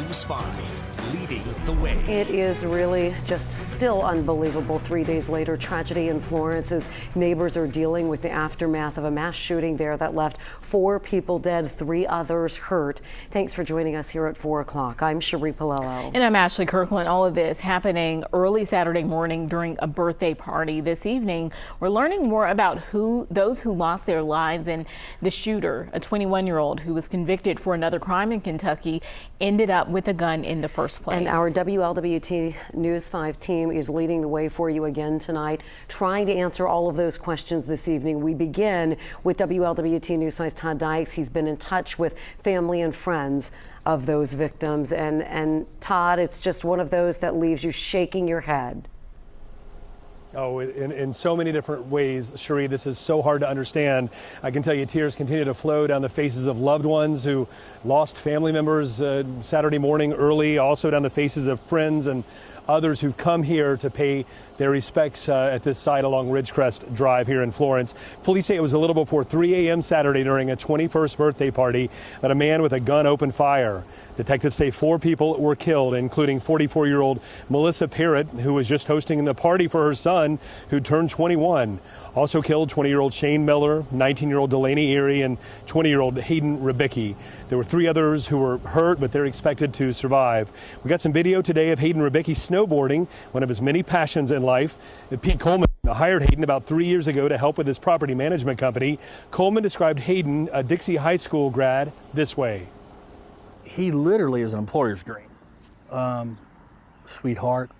News 5, leading the way. It is really just still unbelievable. 3 days later, tragedy in Florence as neighbors are dealing with the aftermath of a mass shooting there that left 4 people dead, 3 others hurt. Thanks for joining us here at 4 o'clock. I'm Cherie Palello. And I'm Ashley Kirkland. All of this happening early Saturday morning during a birthday party. This evening, we're learning more about those who lost their lives, and the shooter, a 21-year-old who was convicted for another crime in Kentucky, ended up with a gun in the first place. And our WLWT News 5 team is leading the way for you again tonight, trying to answer all of those questions this evening. We begin with WLWT News 5's Todd Dykes. He's been in touch with family and friends of those victims. And Todd, it's just one of those that leaves you shaking your head. Oh, in so many different ways, Cherie, this is so hard to understand. I can tell you tears continue to flow down the faces of loved ones who lost family members Saturday morning early, also down the faces of friends and others who've come here to pay their respects at this site along Ridgecrest Drive here in Florence. Police say it was a little before 3 a.m. Saturday during a 21st birthday party that a man with a gun opened fire. Detectives say 4 people were killed, including 44-year-old Melissa Parrott, who was just hosting the party for her son, who turned 21. Also killed 20-year-old Shane Miller, 19-year-old Delaney Erie, and 20-year-old Hayden Rebicki. There were 3 others who were hurt, but they're expected to survive. We got some video today of Hayden Rebicki snowboarding, one of his many passions in life. Pete Coleman hired Hayden about 3 years ago to help with his property management company. Coleman described Hayden, a Dixie High School grad, this way. He literally is an employer's dream. Sweetheart,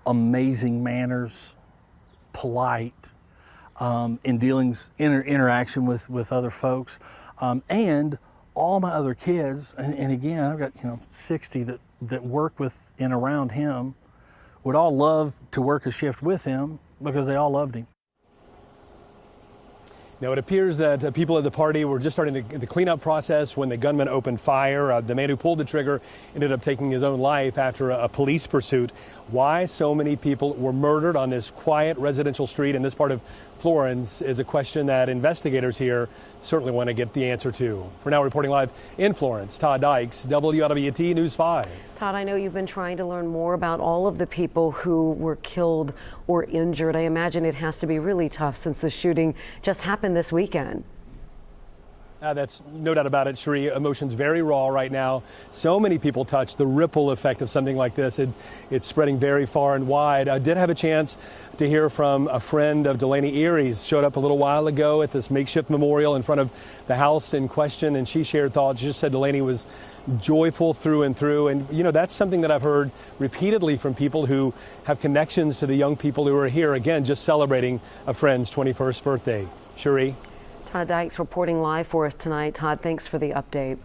amazing manners, polite in dealings, interaction with other folks, and all my other kids. And again, I've got 60 that work with and around him, would all love to work a shift with him because they all loved him. Now, it appears that people at the party were just starting the cleanup process when the gunman opened fire. The man who pulled the trigger ended up taking his own life after a police pursuit. Why so many people were murdered on this quiet residential street in this part of Florence is a question that investigators here certainly want to get the answer to. For now, reporting live in Florence, Todd Dykes, WLWT News 5. Todd, I know you've been trying to learn more about all of the people who were killed or injured. I imagine it has to be really tough since the shooting just happened this weekend. That's no doubt about it, Cherie. Emotions very raw right now. So many people touched. The ripple effect of something like this, it's spreading very far and wide. I did have a chance to hear from a friend of Delaney Erie's. Showed up a little while ago at this makeshift memorial in front of the house in question, and she shared thoughts. She just said Delaney was joyful through and through. And, that's something that I've heard repeatedly from people who have connections to the young people who are here, again, just celebrating a friend's 21st birthday. Cherie? Todd Dykes reporting live for us tonight. Todd, thanks for the update.